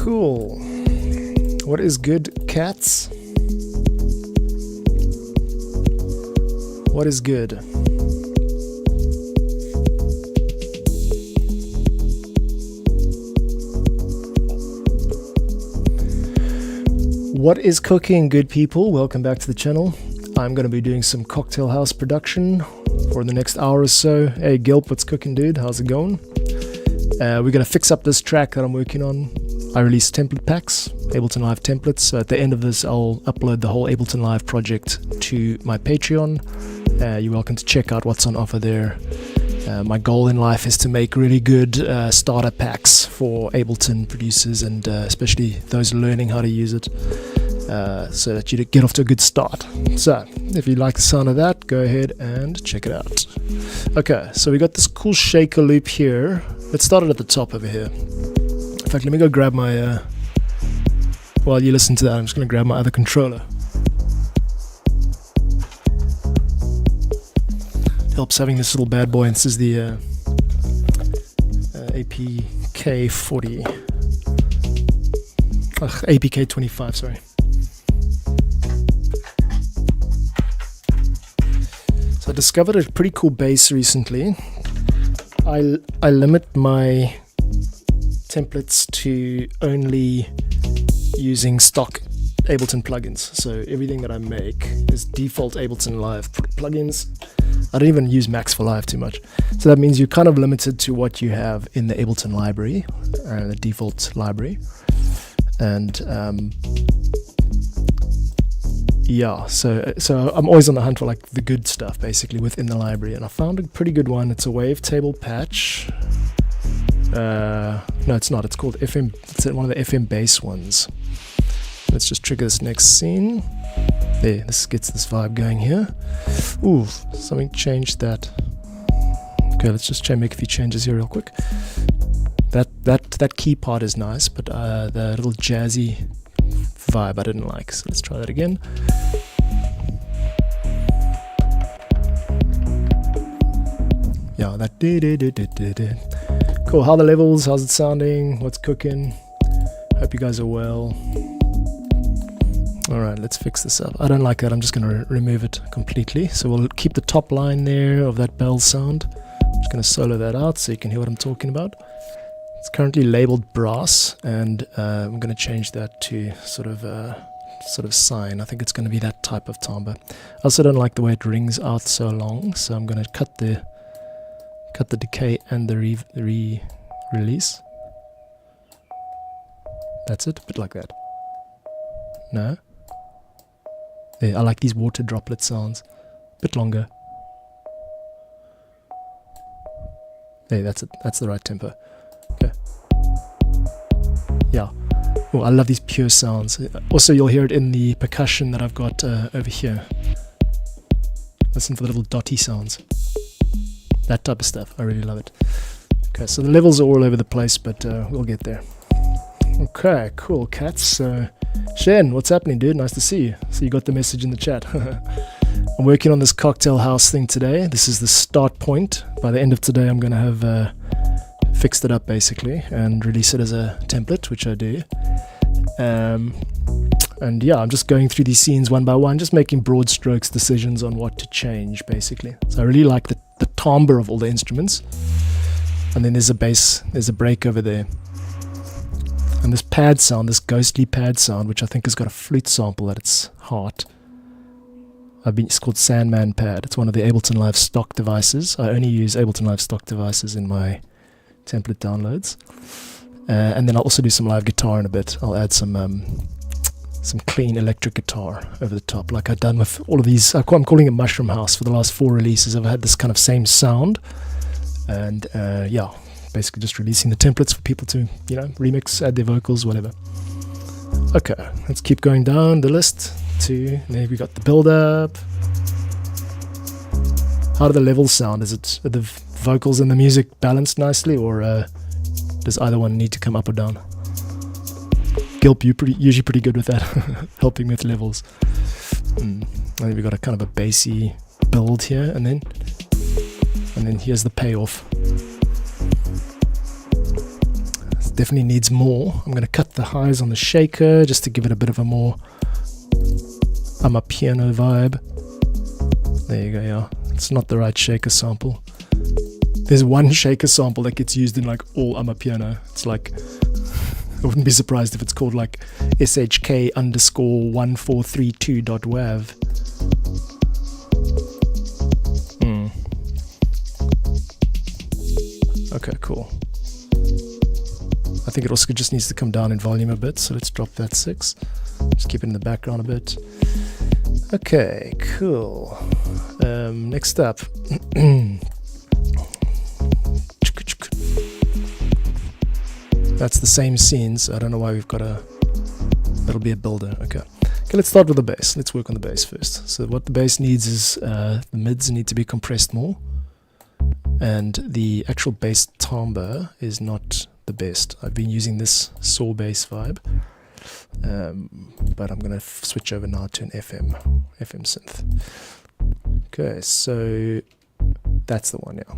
Cool. What is good, cats? What is good? What is cooking, good people? Welcome back to the channel. I'm going to be doing some cocktail house production for the next hour or so. Hey Gilp, what's cooking, dude? How's it going? We're going to fix up this track that I'm working on. I released template packs, Ableton Live templates. So at the end of this, I'll upload the whole Ableton Live project to my Patreon. You're welcome to check out what's on offer there. My goal in life is to make really good starter packs for Ableton producers and especially those learning how to use it, so that you get off to a good start. So if you like the sound of that, go ahead and check it out. Okay, so we got this cool shaker loop here. Let's start it at the top over here. In fact, let me go grab my while you listen to that, I'm just going to grab my other controller. Helps having this little bad boy, and this is the APK40. APK25, sorry. So I discovered a pretty cool bass recently. I limit my templates to only using stock Ableton plugins. So everything that I make is default Ableton Live plugins. I don't even use Max for Live too much. So that means you're kind of limited to what you have in the Ableton library, the default library. And yeah, so I'm always on the hunt for like the good stuff basically within the library. And I found a pretty good one. It's a wavetable patch. No, it's not. It's called FM. It's one of the FM bass ones. Let's just trigger this next scene. There, this gets this vibe going here. Ooh, something changed that. Okay, let's just make a few changes here real quick. That key part is nice, but the little jazzy vibe I didn't like. So let's try that again. Yeah, that cool. How are the levels? How's it sounding? What's cooking? Hope you guys are well. Alright, let's fix this up. I don't like that. I'm just going to remove it completely. So we'll keep the top line there of that bell sound. I'm just going to solo that out so you can hear what I'm talking about. It's currently labeled brass, and I'm going to change that to sort of sine. I think it's going to be that type of timbre. I also don't like the way it rings out so long, so I'm going to cut the decay and the release. That's it, a bit like that. No. There, I like these water droplet sounds. A bit longer. There, that's it. That's the right tempo. Okay. Yeah. Oh, I love these pure sounds. Also, you'll hear it in the percussion that I've got over here. Listen for the little dotty sounds. That type of stuff. I really love it. Okay, so the levels are all over the place, but we'll get there. Okay, cool, cats. So, Shen, what's happening, dude? Nice to see you. So you got the message in the chat. I'm working on this cocktail house thing today. This is the start point. By the end of today, I'm going to have fixed it up, basically, and release it as a template, which I do. And yeah, I'm just going through these scenes one by one, just making broad strokes decisions on what to change, basically. So I really like the timbre of all the instruments. And then there's a bass, there's a break over there. And this pad sound, this ghostly pad sound, which I think has got a flute sample at its heart. It's called Sandman Pad. It's one of the Ableton Live stock devices. I only use Ableton Live stock devices in my template downloads. And then I'll also do some live guitar in a bit. I'll add some clean electric guitar over the top, like I've done with all of these. I'm calling it Mushroom House. For the last 4 releases, I've had this kind of same sound. And yeah. Basically just releasing the templates for people to, remix, add their vocals, whatever. Okay, let's keep going down the list to, there we got the build-up. How do the levels sound? Are the vocals and the music balanced nicely, or does either one need to come up or down? Gilp, you're usually pretty good with that, helping with levels. I think we got a kind of a bassy build here, and then here's the payoff. definitely needs more. I'm going to cut the highs on the shaker just to give it a bit of a more piano vibe. There you go, yeah. It's not the right shaker sample. There's one shaker sample that gets used in like all piano. It's like, I wouldn't be surprised if it's called like shk_1432.wav. Okay, cool. I think it also just needs to come down in volume a bit, so let's drop that 6. Just keep it in the background a bit. Okay, cool. Next up. That's the same scenes. I don't know why we've got that'll be a builder. Okay, let's start with the bass. Let's work on the bass first. So what the bass needs is the mids need to be compressed more, and the actual bass timbre is not the best. I've been using this saw bass vibe, but I'm going to switch over now to an FM synth. Okay, so that's the one, yeah.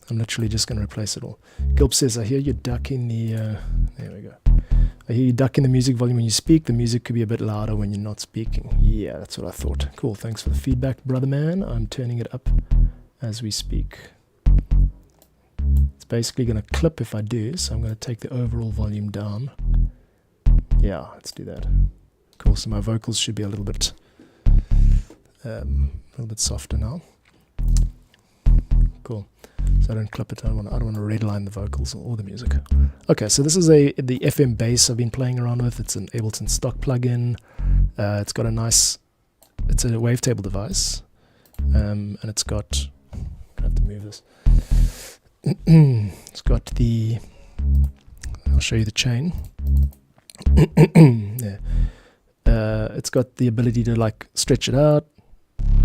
I'm literally just going to replace it all. Gilp says, I hear you ducking the... there we go. I hear you ducking the music volume when you speak. The music could be a bit louder when you're not speaking. Yeah, that's what I thought. Cool, thanks for the feedback, brother man. I'm turning it up as we speak. It's basically going to clip if I do, so I'm going to take the overall volume down. Yeah, let's do that. Cool, so my vocals should be a little bit softer now. Cool. So I don't clip it. I don't want to redline the vocals or the music. Okay, so this is the FM bass I've been playing around with. It's an Ableton stock plugin. It's got a nice... It's a wavetable device, and it's got... I have to move this. It's got the... I'll show you the chain. Yeah. It's got the ability to like stretch it out.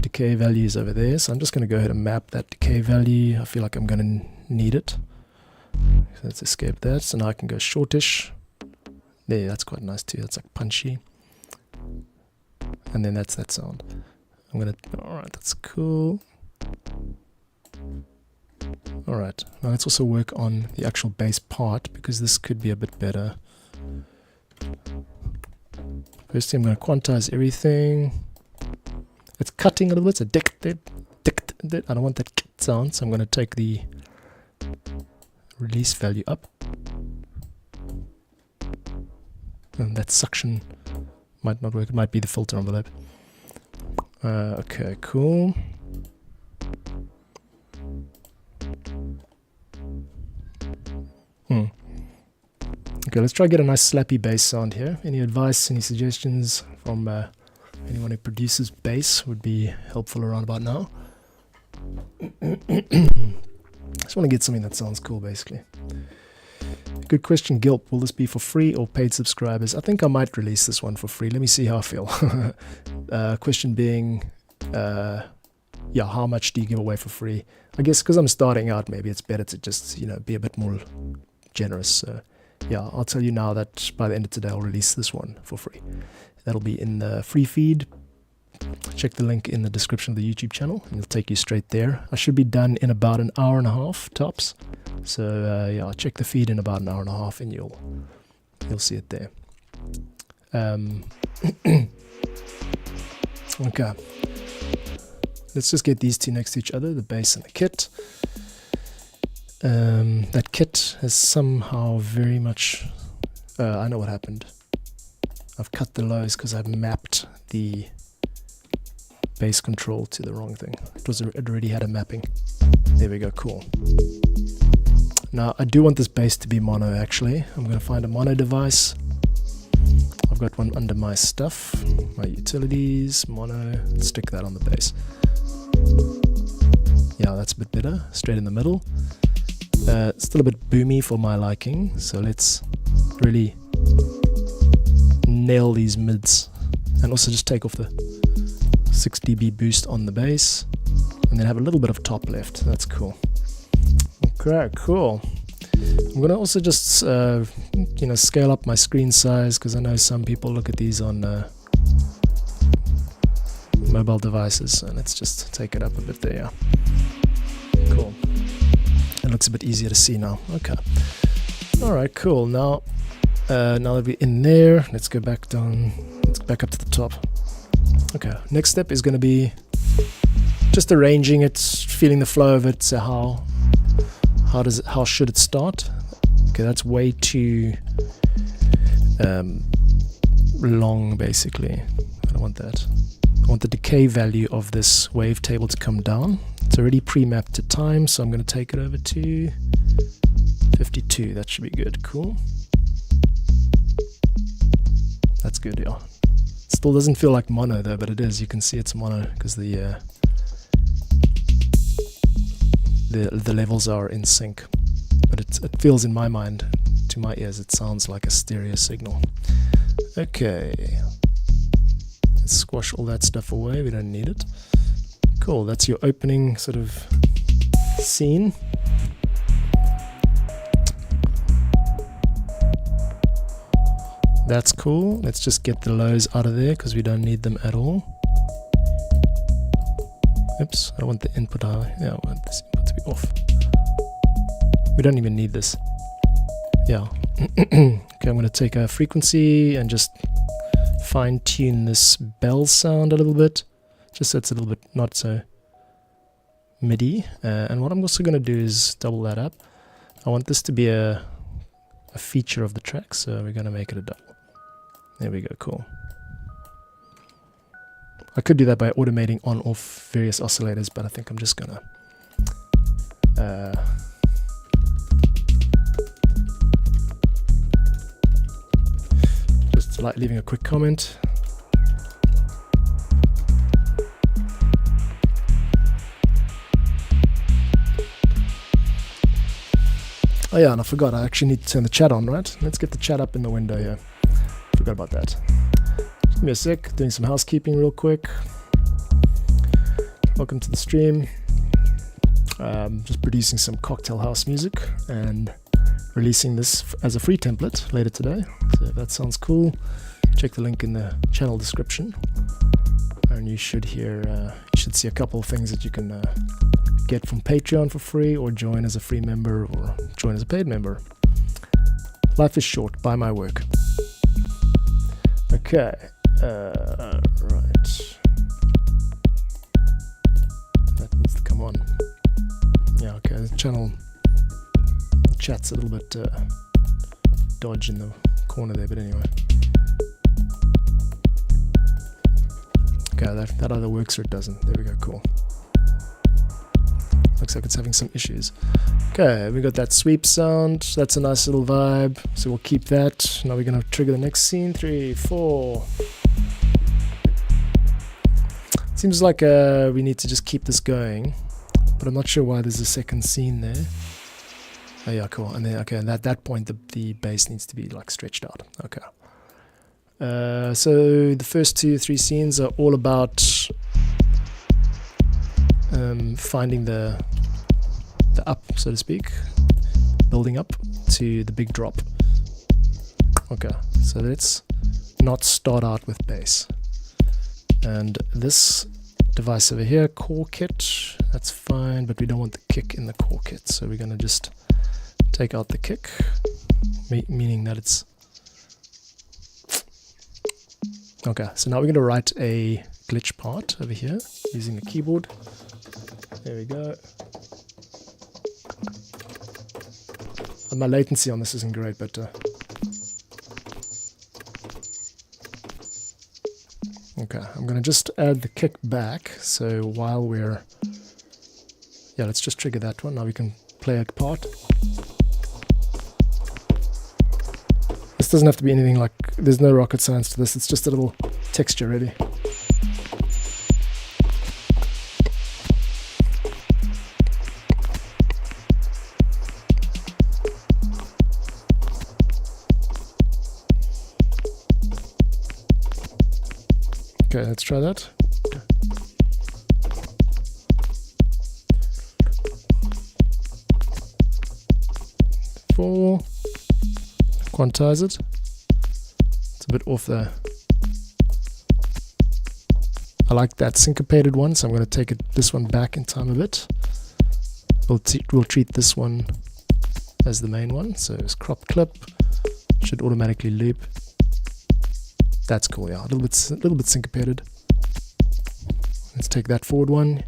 Decay value is over there, so I'm just going to go ahead and map that decay value. I feel like I'm going to need it. So let's escape that. So now I can go shortish. There, that's quite nice too. That's like punchy. And then that's that sound. I'm going to... Alright, that's cool. Alright, now let's also work on the actual bass part, because this could be a bit better. Firstly, I'm going to quantize everything. It's cutting a little bit, so dick. I don't want that sound, so I'm going to take the release value up. And that suction might not work, it might be the filter envelope. Okay, cool. Okay, let's try to get a nice slappy bass sound here. Any advice, any suggestions from anyone who produces bass would be helpful around about now. Just want to get something that sounds cool, basically. Good question, Gilp. Will this be for free or paid subscribers? I think I might release this one for free. Let me see how I feel. Question being, yeah, how much do you give away for free? I guess because I'm starting out, maybe it's better to just, be a bit more generous. So, yeah, I'll tell you now that by the end of today, I'll release this one for free. That'll be in the free feed. Check the link in the description of the YouTube channel, and it'll take you straight there. I should be done in about an hour and a half, tops. So, yeah, check the feed in about an hour and a half, and you'll see it there. Okay. Let's just get these two next to each other, the bass and the kit. That kit has somehow very much... I know what happened. I've cut the lows because I've mapped the bass control to the wrong thing. It already had a mapping. There we go, cool. Now, I do want this bass to be mono, actually. I'm going to find a mono device. I've got one under my stuff, my utilities, mono. Stick that on the bass. Yeah, that's a bit better. Straight in the middle. Still a bit boomy for my liking, so let's really nail these mids, and also just take off the 6 dB boost on the bass, and then have a little bit of top left. That's cool. Okay, cool. I'm gonna also just scale up my screen size, because I know some people look at these on mobile devices, and let's just take it up a bit there. Cool. It looks a bit easier to see now. Okay. Alright, cool. Now that we're in there, let's go back down. Let's go back up to the top. Okay, next step is going to be just arranging it, feeling the flow of it. So how should it start? Okay, that's way too long, basically. I don't want that. I want the decay value of this wavetable to come down. It's already pre-mapped to time, so I'm going to take it over to 52. That should be good. Cool. That's good, yeah. Still doesn't feel like mono though, but it is. You can see it's mono because the levels are in sync. But it feels, in my mind, to my ears, it sounds like a stereo signal. Okay. Let's squash all that stuff away. We don't need it. Cool. That's your opening sort of scene. That's cool. Let's just get the lows out of there because we don't need them at all. Oops, I don't want the input high. Yeah, I want this input to be off. We don't even need this. Yeah. Okay, I'm going to take a frequency and just fine tune this bell sound a little bit, just so it's a little bit not so MIDI. And what I'm also going to do is double that up. I want this to be a feature of the track, so we're going to make it a double. There we go, cool. I could do that by automating on off various oscillators, but I think I'm just gonna just like leaving a quick comment. Oh yeah, and I forgot, I actually need to turn the chat on, right? Let's get the chat up in the window here. Forgot about that. Just give me a sec, doing some housekeeping real quick. Welcome to the stream. Just producing some cocktail house music and releasing this as a free template later today. So if that sounds cool, check the link in the channel description. And you should hear, you should see a couple of things that you can get from Patreon for free, or join as a free member, or join as a paid member. Life is short, buy my work. Okay, right. That needs to come on. Yeah, okay, the channel chat's a little bit dodge in the corner there, but anyway. Okay, that either works or it doesn't. There we go, cool. Looks like it's having some issues. Okay, we got that sweep sound. That's a nice little vibe. So we'll keep that. Now we're going to trigger the next scene. 3, 4. Seems like we need to just keep this going. But I'm not sure why there's a second scene there. Oh yeah, cool. And then, okay, and at that point the bass needs to be like stretched out. Okay. So the first 2 or 3 scenes are all about finding the up, so to speak, building up to the big drop. Okay, so let's not start out with bass. And this device over here, core kit, that's fine, but we don't want the kick in the core kit, so we're going to just take out the kick, meaning that it's okay. So now we're going to write a glitch part over here using the keyboard. There we go. And my latency on this isn't great, but okay, I'm going to just add the kick back. So while we're, yeah, let's just trigger that one. Now we can play a part. This doesn't have to be anything like, there's no rocket science to this. It's just a little texture, really. Okay, let's try that. Four. Quantize it. It's a bit off there. I like that syncopated one, so I'm going to take this one back in time a bit. We'll treat this one as the main one. So it's crop clip, should automatically loop. That's cool, yeah, a little bit syncopated. Let's take that forward one.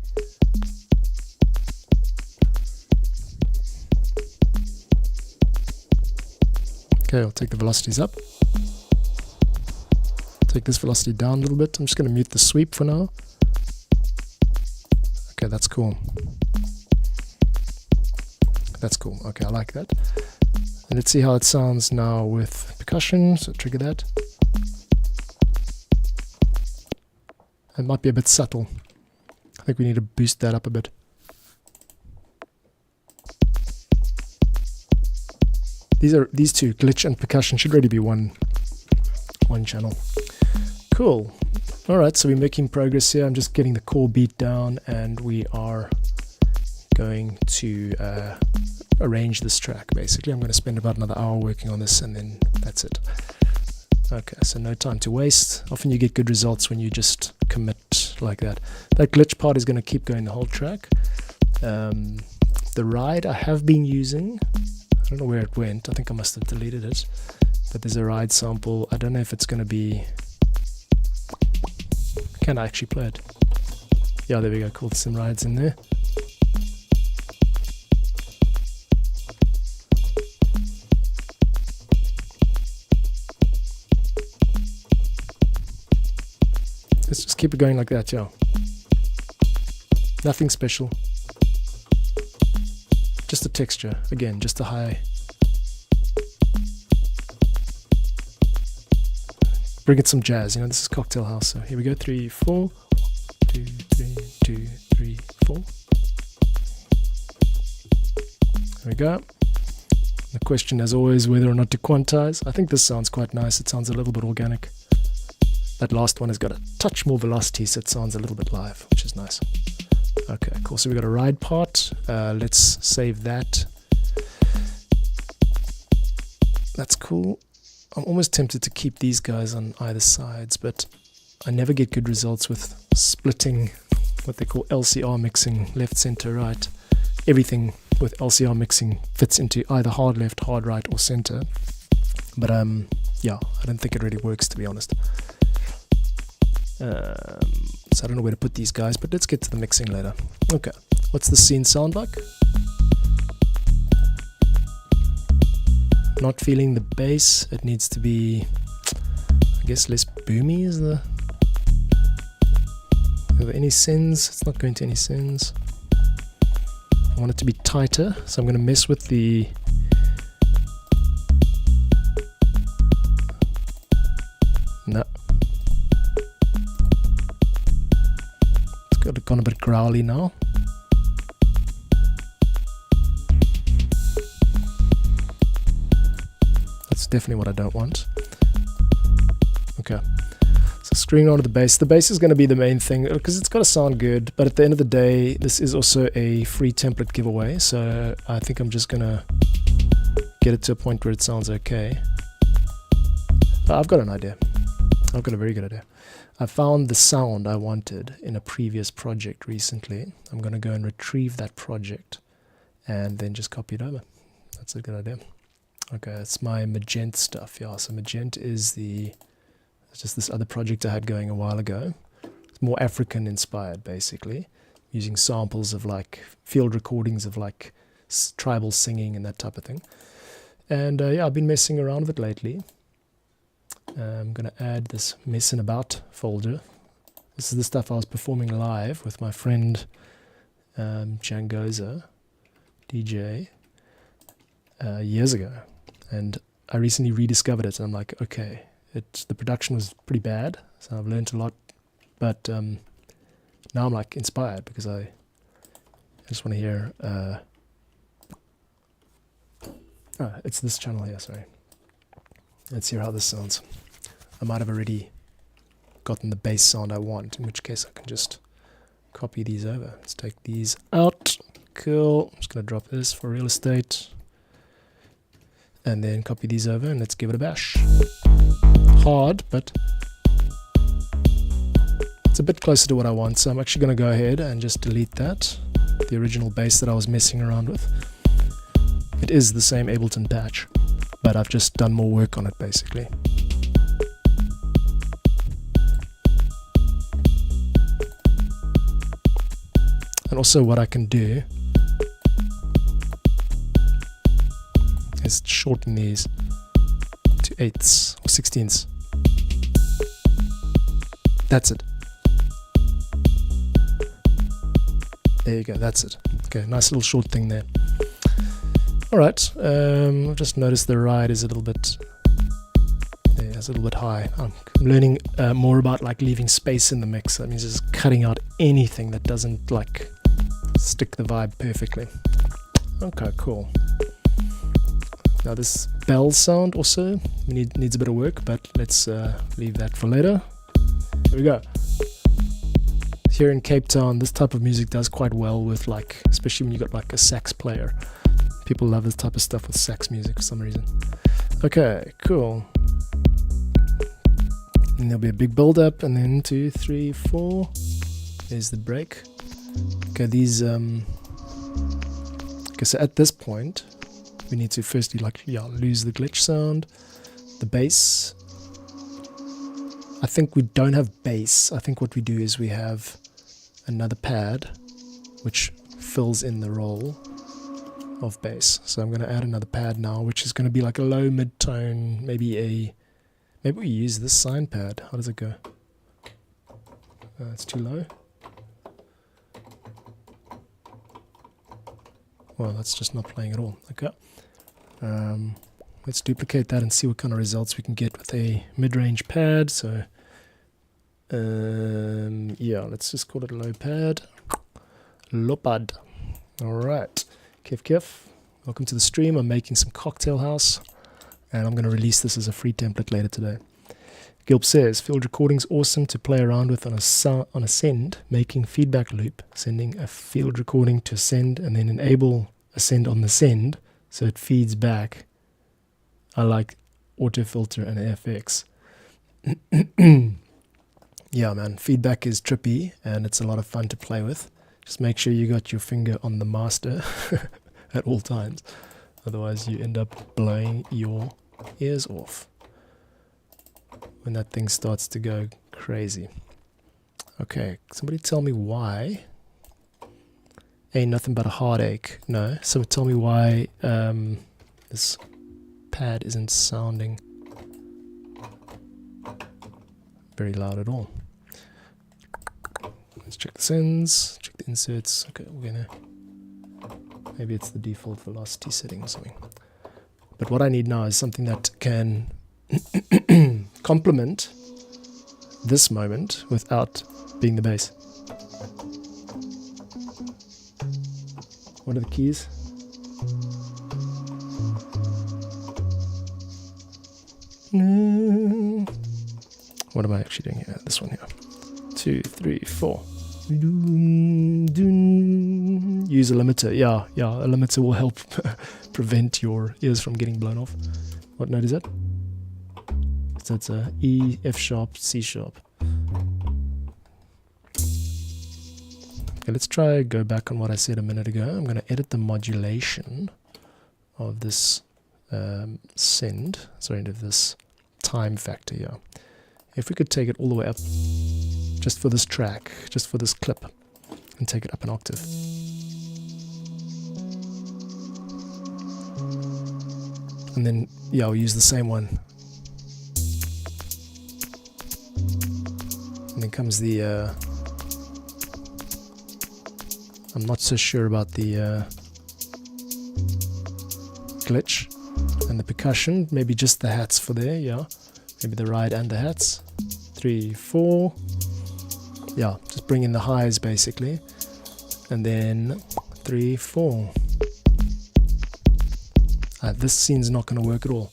Okay, I'll take the velocities up. Take this velocity down a little bit. I'm just going to mute the sweep for now. Okay, that's cool. That's cool. Okay, I like that. And let's see how it sounds now with percussion. So trigger that. It might be a bit subtle. I think we need to boost that up a bit. These two, glitch and percussion, should really be one channel. Cool. Alright, so we're making progress here. I'm just getting the core beat down, and we are going to arrange this track. Basically, I'm going to spend about another hour working on this, and then that's it. Okay, so no time to waste. Often you get good results when you just commit like that. That glitch part is going to keep going the whole track. The ride I have been using, I don't know where it went. I think I must have deleted it. But there's a ride sample. I don't know if it's going to be... Can I actually play it? Yeah, there we go. Cool, there's some rides in there. Let's just keep it going like that, yeah. Nothing special. Just a texture. Again, just a high. Bring it some jazz, you know, this is Cocktail House. So here we go, 3, 4. 2, 3, 2, 3, 4. There we go. The question, as always, whether or not to quantize. I think this sounds quite nice. It sounds a little bit organic. That last one has got a touch more velocity, so it sounds a little bit live, which is nice. Okay, cool. So we got a ride part. Let's save that. That's cool. I'm almost tempted to keep these guys on either sides, but I never get good results with splitting what they call LCR mixing, left, center, right. Everything with LCR mixing fits into either hard left, hard right, or center. But yeah, I don't think it really works, to be honest. So I don't know where to put these guys, but let's get to the mixing later. Okay, what's the scene sound like? Not feeling the bass. It needs to be, I guess, less boomy. Is there any sends? It's not going to any sends. I want it to be tighter, so I'm going to mess with the it's gone a bit growly now. That's definitely what I don't want. Okay, so screwing onto the bass. The bass is going to be the main thing because it's got to sound good, but at the end of the day, this is also a free template giveaway, so I think I'm just going to get it to a point where it sounds okay. I've got an idea. I've got a very good idea. I found the sound I wanted in a previous project recently. I'm going to go and retrieve that project and then just copy it over. That's a good idea. Okay, it's my Magent stuff. Yeah, so Magent is it's just this other project I had going a while ago. It's more African inspired, basically, using samples of like field recordings of like tribal singing and that type of thing. And yeah, I've been messing around with it lately. I'm going to add this Messin' About folder. This is the stuff I was performing live with my friend Jangoza, DJ, years ago. And I recently rediscovered it, and I'm like, okay, the production was pretty bad, so I've learned a lot. But now I'm like inspired because I just want to hear. It's this channel here, sorry. Let's hear how this sounds. I might have already gotten the bass sound I want, in which case I can just copy these over. Let's take these out. Cool. I'm just going to drop this for real estate. And then copy these over, and let's give it a bash. Hard, but it's a bit closer to what I want, so I'm actually going to go ahead and just delete that, the original bass that I was messing around with. It is the same Ableton patch, but I've just done more work on it basically. And also what I can do is shorten these to 8ths or 16ths. That's it. There you go, that's it. Okay, nice little short thing there. Alright, I've just noticed the ride is a little bit, yeah, it's a little bit high. I'm learning more about like leaving space in the mix. That means just cutting out anything that doesn't like stick the vibe perfectly. Okay, cool. Now this bell sound also needs a bit of work, but let's leave that for later. Here we go. Here in Cape Town, this type of music does quite well with like, especially when you got like a sax player. People love this type of stuff with sax music for some reason. Okay, cool. And there'll be a big build up, and then 2, 3, 4. There's the break. Okay, these okay, so at this point we need to firstly lose the glitch sound, the bass. I think we don't have bass. I think what we do is we have another pad which fills in the role of bass. So I'm going to add another pad now, which is going to be like a low mid-tone, maybe we use this sine pad. How does it go? It's too low. Well, that's just not playing at all. Okay. Let's duplicate that and see what kind of results we can get with a mid-range pad. So yeah, let's just call it a low pad. Low pad. Alright. Kef. Welcome to the stream. I'm making some Cocktail House, and I'm going to release this as a free template later today. Gilp says, field recording's awesome to play around with on a send, making feedback loop, sending a field recording to send, and then enable a send on the send, so it feeds back. I like auto filter and FX. Yeah, man, feedback is trippy, and it's a lot of fun to play with. Just make sure you got your finger on the master at all times. Otherwise, you end up blowing your ears off when that thing starts to go crazy. Okay, somebody tell me why. Ain't nothing but a heartache. No, so tell me why this pad isn't sounding very loud at all. Let's check the sends, check the inserts. Okay, we're gonna, maybe it's the default velocity setting or something. But what I need now is something that can complement this moment without being the bass. What are the keys? What am I actually doing here? This one here. 2, 3, 4. Use a limiter. Yeah, a limiter will help prevent your ears from getting blown off. What note is that? So it's a E, F sharp, C sharp. Okay, let's go back on what I said a minute ago. I'm going to edit the modulation of this of this time factor here. If we could take it all the way up, just for this track, just for this clip, and take it up an octave. And then, yeah, we'll use the same one. And then comes the, I'm not so sure about the glitch and the percussion, maybe just the hats for there, yeah. Maybe the ride and the hats. 3, 4. Yeah, just bring in the highs basically. And then 3, 4. This scene's not going to work at all.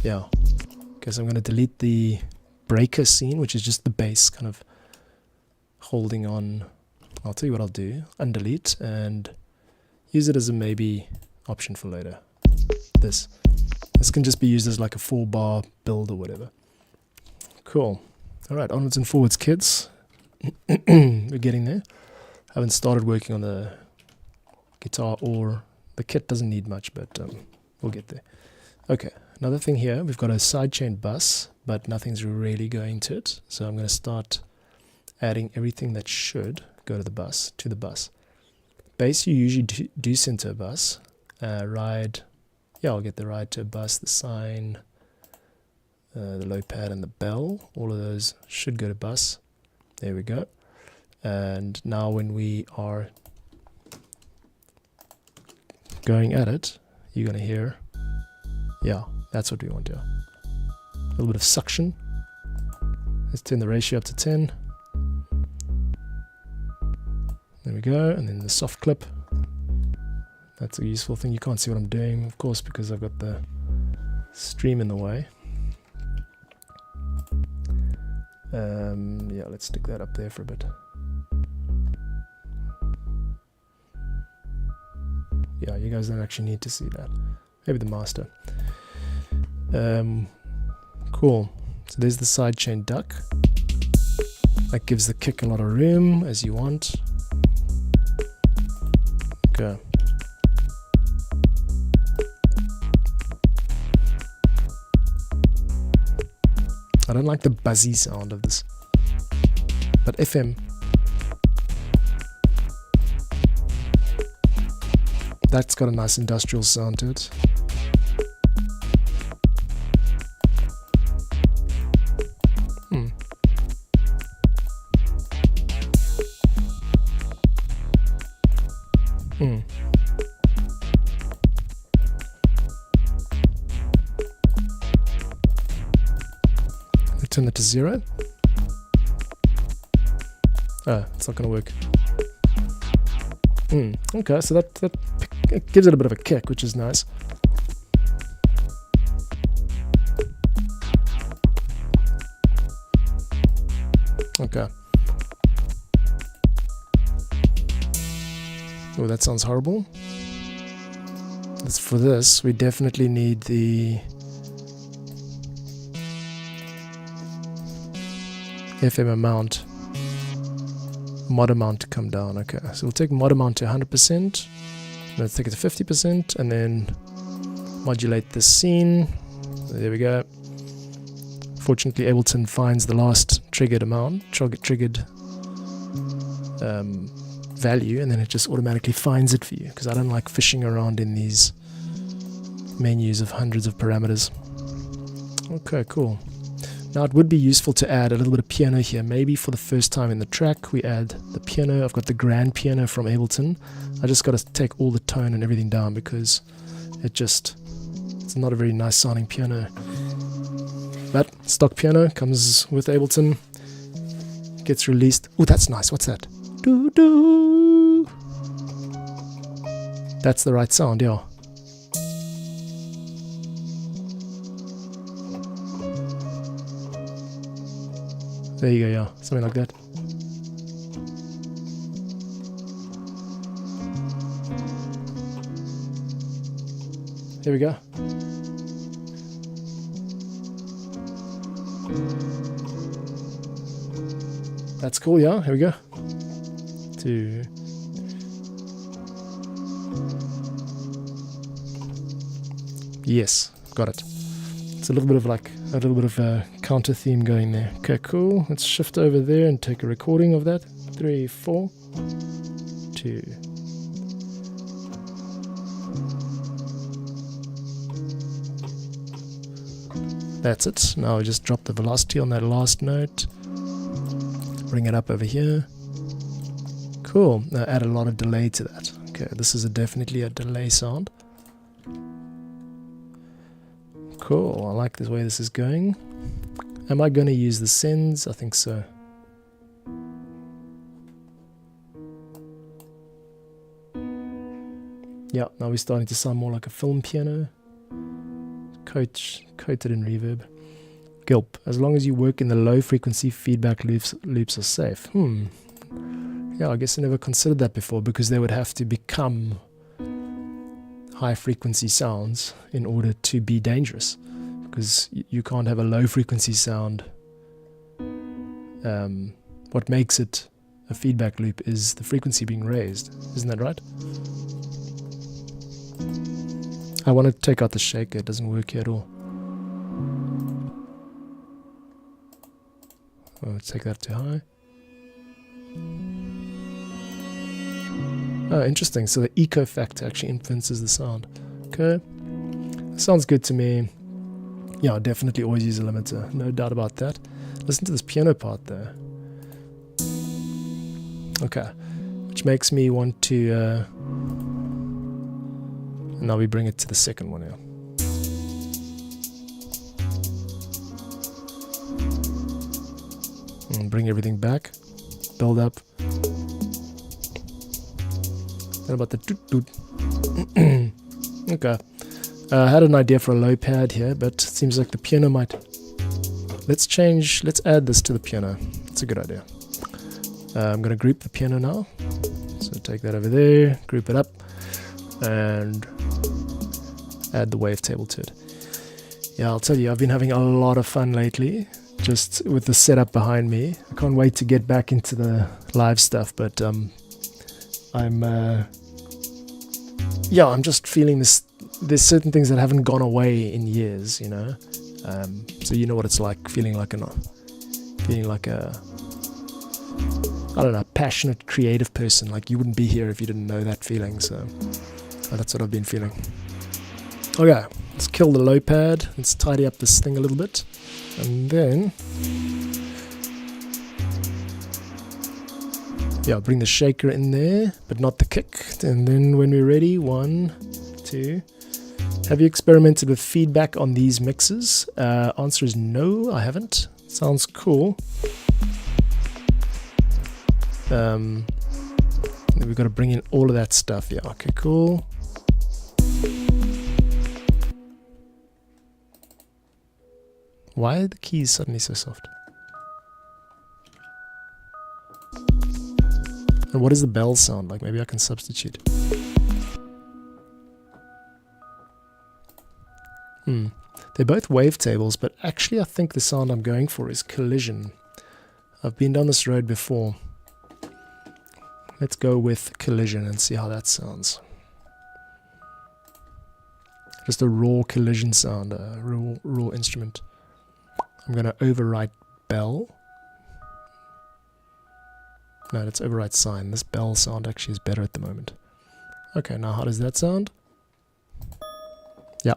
Yeah. Okay, so I'm going to delete the breaker scene, which is just the bass kind of holding on. I'll tell you what I'll do. Undelete and use it as a maybe option for later. This can just be used as like a 4-bar build or whatever. Cool. Alright, onwards and forwards, kids. We're getting there. Haven't started working on the guitar or The kit doesn't need much, but we'll get there. Okay, another thing here, we've got a sidechain bus, but nothing's really going to it. So I'm going to start adding everything that should go to the bus. Bass, you usually do center a bus. Ride, yeah, I'll get the ride to a bus, the sign, the low pad and the bell. All of those should go to bus. There we go. And now when we are going at it, you're going to hear, yeah, that's what we want to do. A little bit of suction. Let's turn the ratio up to 10. There we go. And then the soft clip. That's a useful thing. You can't see what I'm doing, of course, because I've got the stream in the way. Yeah, let's stick that up there for a bit. Yeah, you guys don't actually need to see that. Maybe the master. Cool. So there's the sidechain duck. That gives the kick a lot of room, as you want. Okay. I don't like the buzzy sound of this. But FM. That's got a nice industrial sound to it. Turn that to 0. Oh, it's not going to work. Okay, so that it gives it a bit of a kick, which is nice. Okay. Oh, that sounds horrible. For this, we definitely need the FM amount, mod amount to come down. Okay, so we'll take mod amount to 100%. Let's take it to 50% and then modulate the scene. There we go. Fortunately, Ableton finds the last triggered amount, triggered value, and then it just automatically finds it for you, because I don't like fishing around in these menus of hundreds of parameters. Okay, cool. Now it would be useful to add a little bit of piano here. Maybe for the first time in the track we add the piano. I've got the grand piano from Ableton. I just got to take all the tone and everything down because it's not a very nice sounding piano. But stock piano comes with Ableton. Gets released. Oh, that's nice. What's that? Doo doo. That's the right sound, yeah. There you go, yeah, something like that. Here we go. That's cool, yeah, here we go. Yes, got it. It's a little bit of a counter theme going there. Okay, cool. Let's shift over there and take a recording of that. 3, 4, 2. That's it. Now we just drop the velocity on that last note. Bring it up over here. Cool. Now add a lot of delay to that. Okay, this is definitely a delay sound. Cool, I like the way this is going. Am I going to use the sends? I think so. Yeah, now we're starting to sound more like a film piano. Coated in reverb. Gulp. As long as you work in the low frequency, feedback loops are safe. Yeah, I guess I never considered that before, because they would have to become high frequency sounds in order to be dangerous, because you can't have a low frequency sound. What makes it a feedback loop is the frequency being raised, isn't that right? I want to take out the shaker. It doesn't work here at all. Oh, let's take that too high. Oh, interesting. So the echo factor actually influences the sound. Okay. Sounds good to me. Yeah, definitely always use a limiter. No doubt about that. Listen to this piano part there. Okay. Which makes me want to... now we bring it to the second one here. And bring everything back. Build up. What about the toot toot? Okay. I had an idea for a low pad here, but it seems like the piano might... Let's add this to the piano. It's a good idea. I'm going to group the piano now. So take that over there, group it up, and add the wavetable to it. Yeah, I'll tell you, I've been having a lot of fun lately, just with the setup behind me. I can't wait to get back into the live stuff, but I'm just feeling this. There's certain things that haven't gone away in years, you know. So you know what it's like, feeling like a I don't know, passionate, creative person. Like you wouldn't be here if you didn't know that feeling. So that's what I've been feeling. Okay, let's kill the low pad. Let's tidy up this thing a little bit, and then bring the shaker in there, but not the kick. And then when we're ready, 1, 2. Have you experimented with feedback on these mixes? Answer is no, I haven't. Sounds cool. Then we've got to bring in all of that stuff. Yeah, okay, cool. Why are the keys suddenly so soft? And what does the bell sound like? Maybe I can substitute. They're both wavetables, but actually I think the sound I'm going for is collision. I've been down this road before. Let's go with collision and see how that sounds. Just a raw collision sound, a raw instrument. I'm going to overwrite bell. No, let's overwrite sine. This bell sound actually is better at the moment. Okay, now how does that sound? Yeah.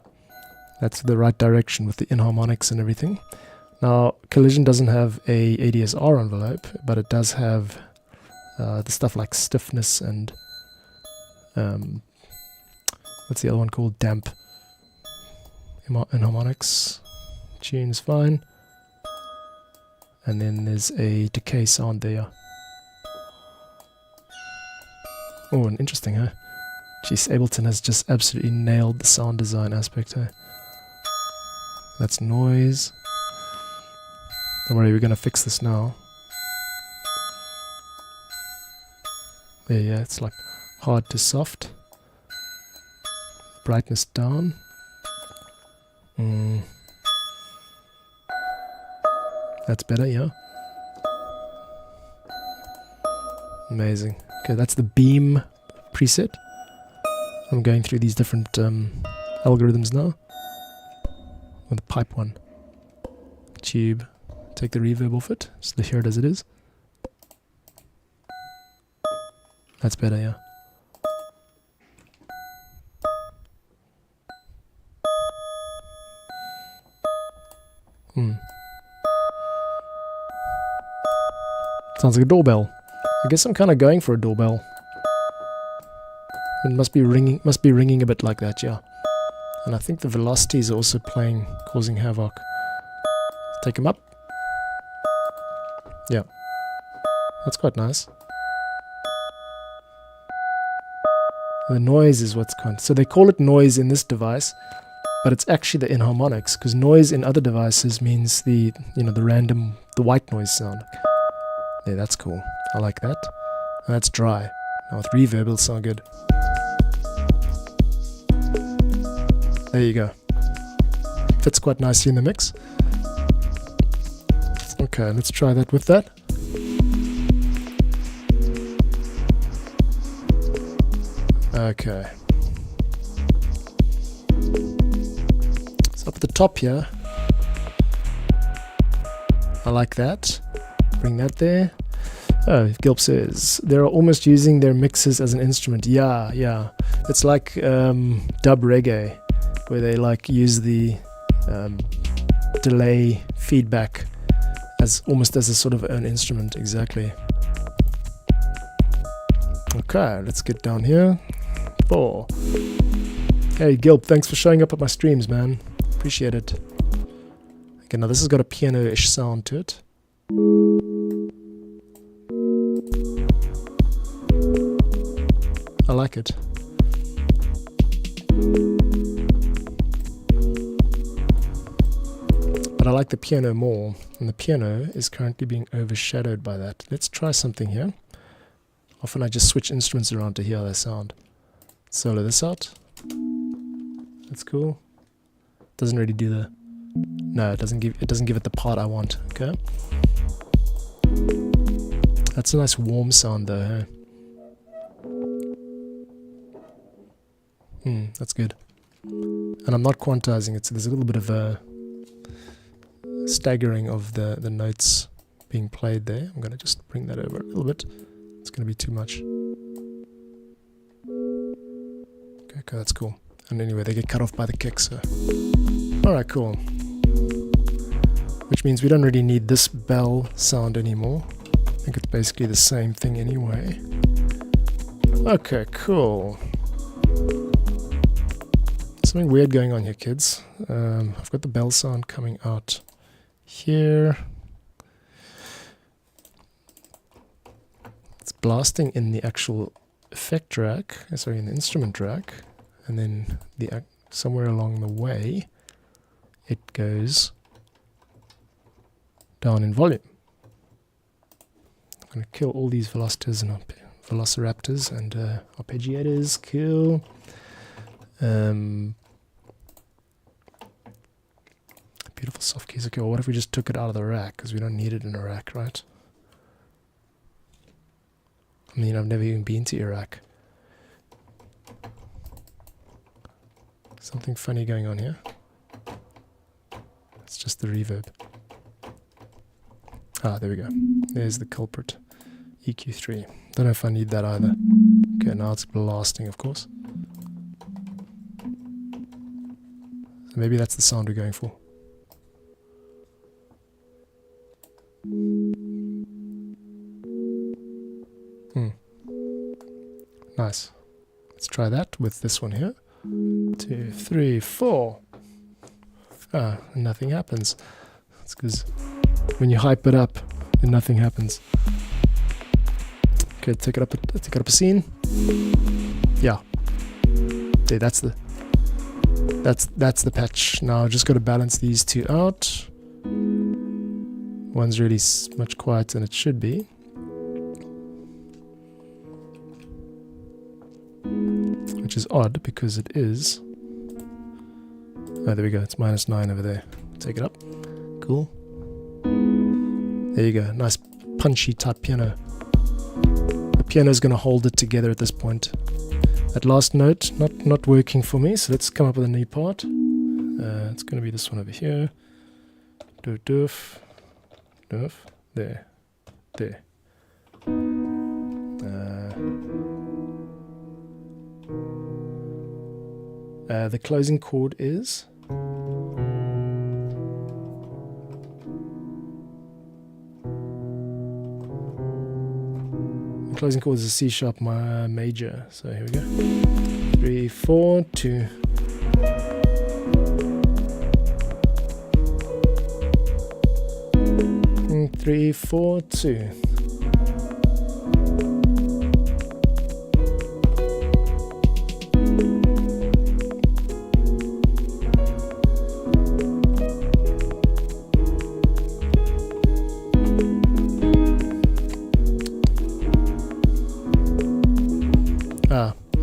That's the right direction with the inharmonics and everything. Now, collision doesn't have a ADSR envelope, but it does have the stuff like stiffness and what's the other one called? Damp. Inharmonics. Tune's fine. And then there's a decay sound there. Oh, and interesting, huh? Jeez, Ableton has just absolutely nailed the sound design aspect, huh? That's noise. Don't worry, we're going to fix this now. Yeah, it's like hard to soft. Brightness down. That's better, yeah. Amazing. Okay, that's the beam preset. I'm going through these different algorithms now. With the pipe one. Tube. Take the reverb off it. Just hear it as it is. That's better, yeah. Sounds like a doorbell. I guess I'm kind of going for a doorbell. It must be ringing a bit like that, yeah. And I think the velocity is also causing havoc. Take them up. Yeah. That's quite nice. The noise is what's so they call it noise in this device, but it's actually the inharmonics, because noise in other devices means the white noise sound. Yeah, that's cool. I like that. And that's dry. Now with reverb it'll sound good. There you go. Fits quite nicely in the mix. Okay, let's try that with that. Okay. at the top here. I like that. Bring that there. Oh, Gilp says they're almost using their mixes as an instrument. Yeah. It's like dub reggae, where they like use the delay feedback as almost as a sort of an instrument. Exactly. Okay, let's get down here. 4. Hey Gilp, thanks for showing up at my streams, man. Appreciate it. Okay, now this has got a piano-ish sound to it. I like it. But I like the piano more, and the piano is currently being overshadowed by that. Let's try something here. Often I just switch instruments around to hear how they sound. Solo this out. That's cool. Doesn't really do the... No, it doesn't give it the part I want. Okay. That's a nice warm sound though, huh? That's good. And I'm not quantizing it, so there's a little bit of a staggering of the notes being played there. I'm going to just bring that over a little bit. It's going to be too much. Okay, that's cool. And anyway, they get cut off by the kick, so... Alright, cool. Which means we don't really need this bell sound anymore. I think it's basically the same thing anyway. Okay, cool. Something weird going on here, kids. I've got the bell sound coming out here. It's blasting in the actual effect rack, sorry, in the instrument rack, and then somewhere along the way it goes down in volume. I'm going to kill all these velocitors and velociraptors and arpeggiators. Cool. Beautiful soft keys. Okay, well, what if we just took it out of the rack, because we don't need it in a rack, right? I mean, I've never even been to Iraq. Something funny going on here. It's just the reverb. Ah, there we go. There's the culprit. EQ3. Don't know if I need that either. Okay, now it's blasting, of course. So maybe that's the sound we're going for. Nice. Let's try that with this one here. 2, 3, 4. Ah, and nothing happens. That's because when you hype it up, then nothing happens. Okay, take it up a scene. Yeah. Okay, that's the patch. Now I've just got to balance these two out. One's really much quieter than it should be. Which is odd because it is. Oh, there we go. It's -9 over there. Take it up. Cool. There you go. Nice punchy type piano. The piano is going to hold it together at this point. That last note not working for me, so let's come up with a new part. It's going to be this one over here. Doof, doof, doof. There. There. The closing chord is... The closing chord is a C sharp major. So here we go. 3, 4, 2. And 3, 4, 2.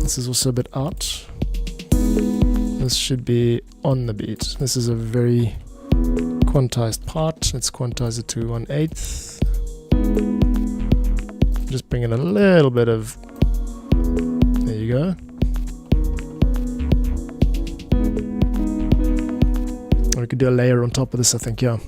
This is also a bit out. This should be on the beat. This is a very quantized part. Let's quantize it to 1/8. Just bring in a little bit of... There you go. could do a layer on top of this, I think, yeah.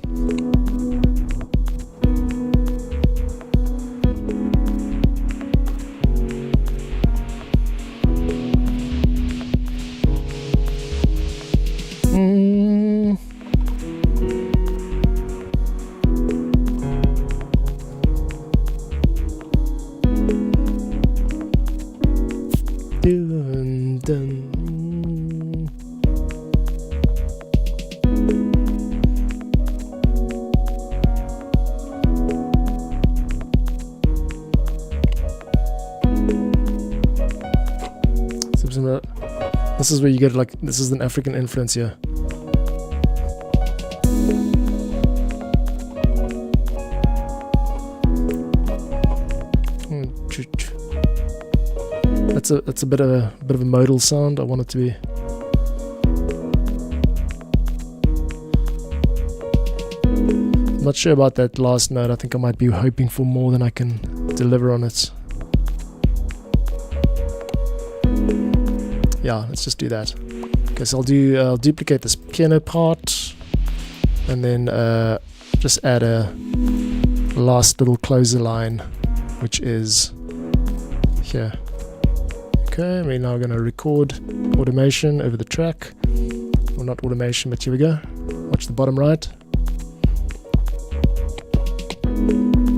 This is where you get like, this is an African influence here. That's a bit of a modal sound. I want it to be. I'm not sure about that last note. I think I might be hoping for more than I can deliver on it. Yeah, let's just do that. Okay, so I'll duplicate this piano part, and then just add a last little closer line, which is here. Okay, we're now going to record automation over the track. Well, not automation, but here we go. Watch the bottom right.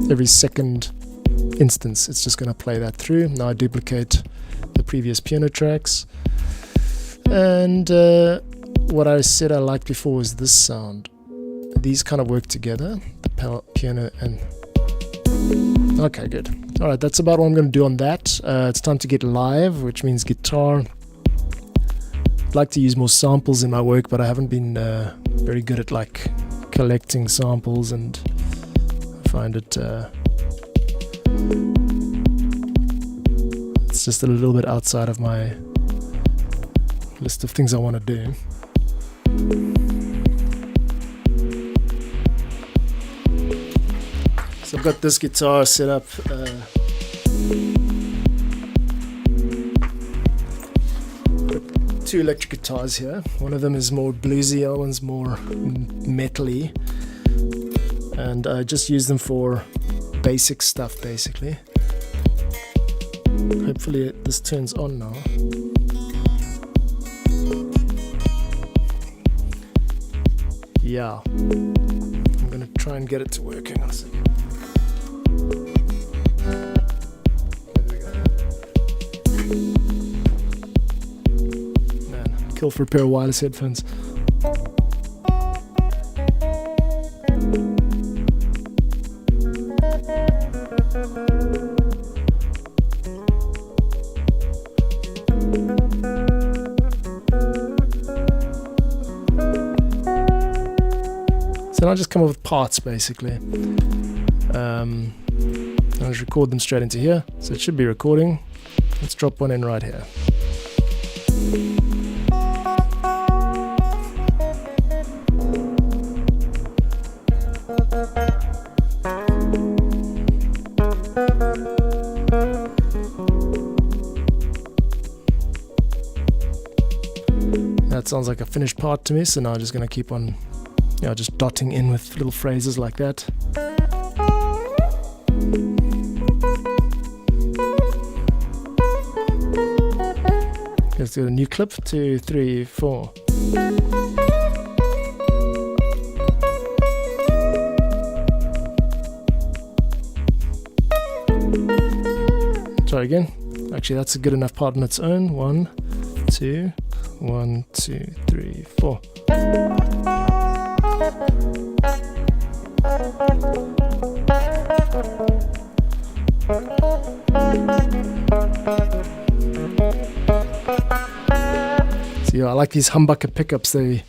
Every second instance, it's just going to play that through. Now I duplicate the previous piano tracks. And what I said I liked before was this sound. These kind of work together, the piano and... Okay, good. Alright, that's about what I'm going to do on that. It's time to get live, which means guitar. I'd like to use more samples in my work, but I haven't been very good at like collecting samples, and I find it... it's just a little bit outside of my list of things I want to do. So I've got this guitar set up. Two electric guitars here. One of them is more bluesy, the other one's more metally, and I just use them for basic stuff basically. Hopefully this turns on now. Yeah, I'm gonna try and get it to work. Hang on a second. There we go. Man, kill for a pair of wireless headphones. So I'll just come up with parts basically. I'll just record them straight into here. So it should be recording. Let's drop one in right here. That sounds like a finished part to me, so now I'm just going to keep on just dotting in with little phrases like that. Let's do a new clip. 2, 3, 4. Try again. Actually, that's a good enough part on its own. 1, 2, 1, 2, 3, 4. So yeah, I like these humbucker pickups. They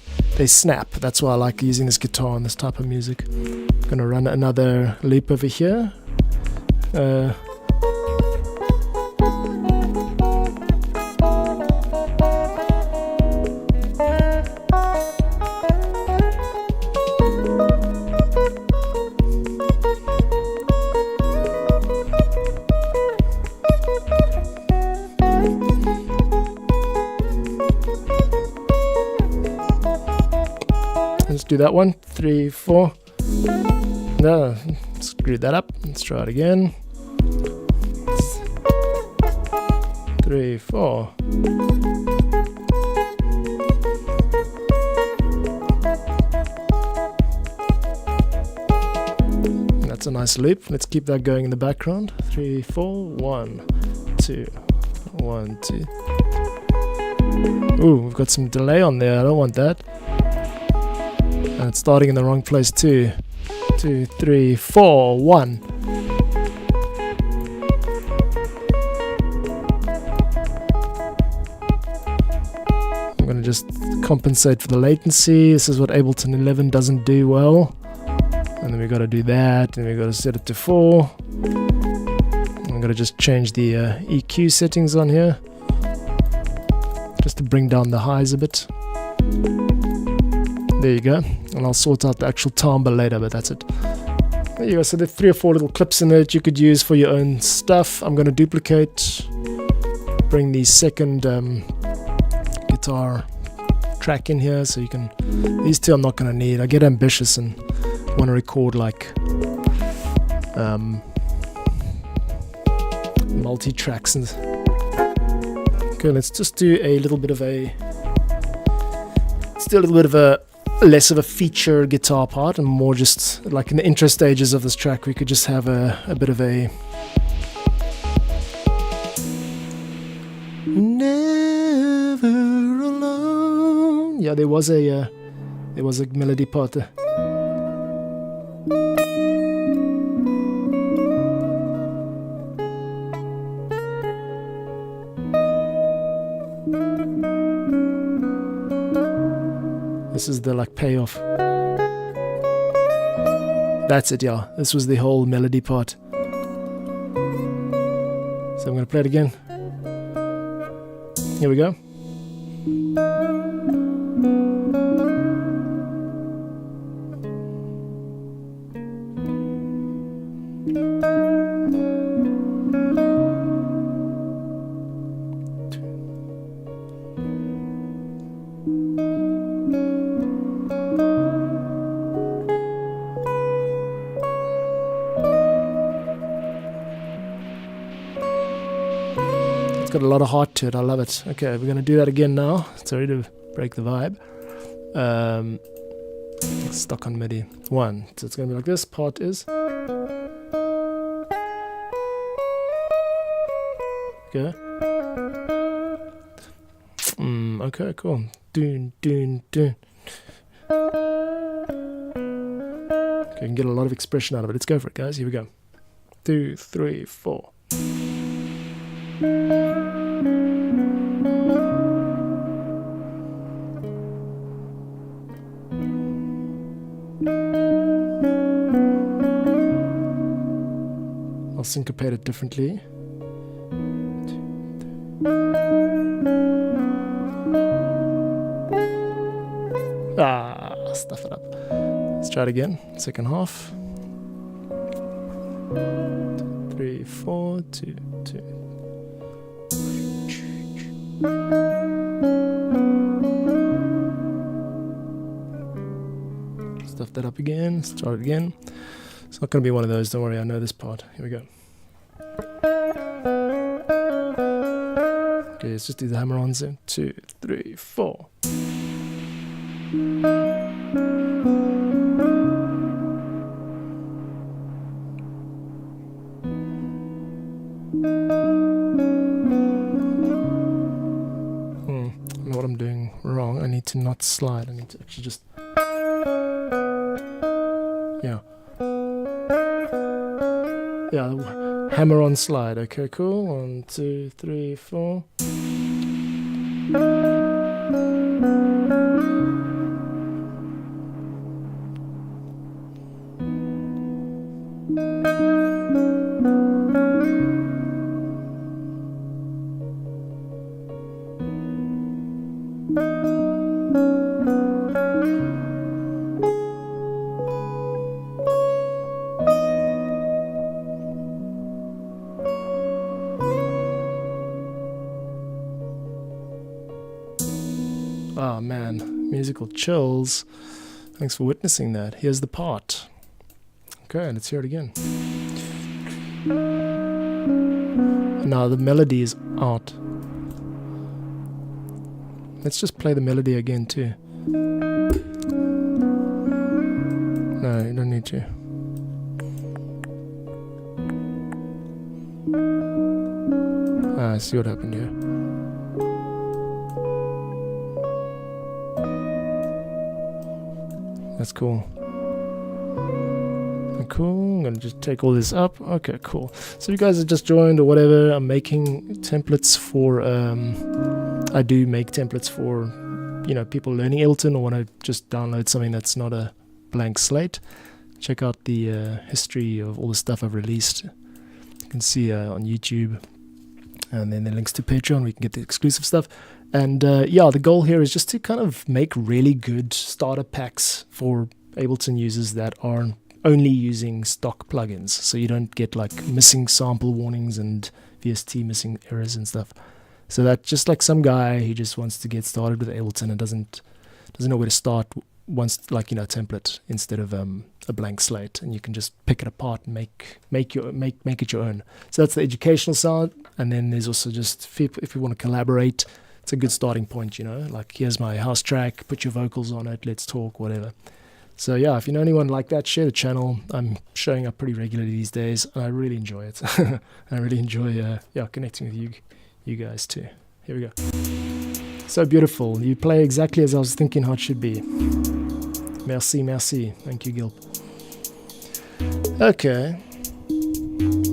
snap. That's why I like using this guitar on this type of music. I'm gonna run another loop over here. do that one. 3, 4. No, screwed that up. Let's try it again. 3, 4. That's a nice loop. Let's keep that going in the background. 3, 4, 1, 2, 1, 2. Ooh, we've got some delay on there. I don't want that. And it's starting in the wrong place too. 2, 3, 4, 1. I'm going to just compensate for the latency. This is what Ableton 11 doesn't do well. And then we've got to do that, and we've got to set it to 4. I'm going to just change the EQ settings on here, just to bring down the highs a bit. There you go. And I'll sort out the actual timbre later, but that's it. There you go. So there are 3 or 4 little clips in there that you could use for your own stuff. I'm going to duplicate, bring the second guitar track in here, so you can... These two I'm not going to need. I get ambitious and want to record like multi-tracks. And okay, let's just do a little bit of a... Let's do a little bit of a less of a feature guitar part and more just like in the intro stages of this track. We could just have a bit of a never alone. Yeah, there was a melody part there. This is the like payoff. That's it, yeah. This was the whole melody part. So I'm going to play it again. Here we go. It's got a lot of heart to it. I love it. Okay, we're going to do that again now. Sorry to break the vibe. Stuck on MIDI. 1. So it's going to be like this. Part is. Okay. Okay, cool. Doon, doon, doon. Okay, you can get a lot of expression out of it. Let's go for it, guys. Here we go. 2, 3, 4. I'll syncopate it differently. Stuff it up. Let's try it again. Second half. 3, 4, 2, 2. Stuff that up again. Let's try it again. It's not going to be one of those. Don't worry. I know this part. Here we go. Okay, let's just do the hammer-ons in. 2, 3, 4. I know what I'm doing wrong. I need to not slide. I need to actually just... Yeah. Yeah, hammer on slide. Okay, cool. 1, 2, 3, 4. Oh man, musical chills. Thanks for witnessing that. Here's the part. Okay, let's hear it again. Now the melody is out. Let's just play the melody again too. No, you don't need to. I see what happened here. That's cool. Cool. I'm gonna just take all this up. Okay, cool. So you guys have just joined or whatever. I'm making templates for I do make templates for, you know, people learning Ableton or want to just download something that's not a blank slate. Check out the history of all the stuff I've released. You can see on YouTube, and then the links to Patreon where you can get the exclusive stuff. And yeah, the goal here is just to kind of make really good starter packs for Ableton users that are only using stock plugins, so you don't get like missing sample warnings and VST missing errors and stuff. So that just like some guy who just wants to get started with Ableton and doesn't know where to start, wants like, you know, a template instead of a blank slate, and you can just pick it apart and make it your own. So that's the educational side. And then there's also just if you want to collaborate, it's a good starting point, you know, like here's my house track, put your vocals on it, let's talk, whatever. So yeah, if you know anyone like that, share the channel. I'm showing up pretty regularly these days, and I really enjoy it. I really enjoy connecting with you guys too. Here we go. So beautiful. You play exactly as I was thinking how it should be. Merci, merci. Thank you, Gilp. Okay.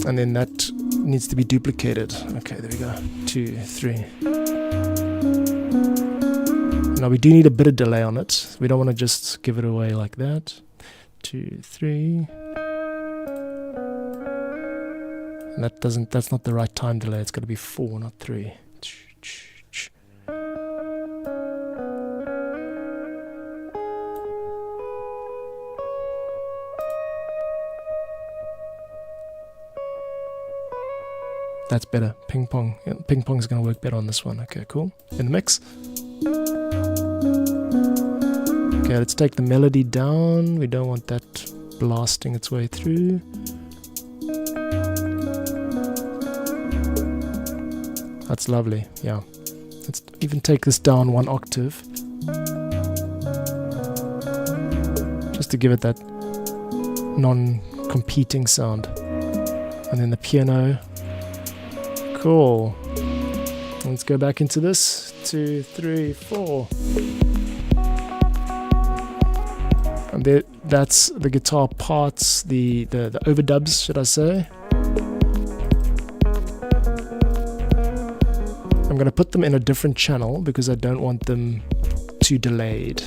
And then that needs to be duplicated. Okay, there we go. 2, 3. Now we do need a bit of delay on it. We don't want to just give it away like that. 2, 3. And that's not the right time delay. It's got to be 4, not 3. That's better. Ping pong. Yeah, ping pong is going to work better on this one. Okay, cool. In the mix. Okay, let's take the melody down. We don't want that blasting its way through. That's lovely. Yeah. Let's even take this down 1 octave. Just to give it that non-competing sound. And then the piano. Cool. Let's go back into this. 2, 3, 4. And there, that's the guitar parts, the overdubs, should I say. I'm going to put them in a different channel because I don't want them too delayed.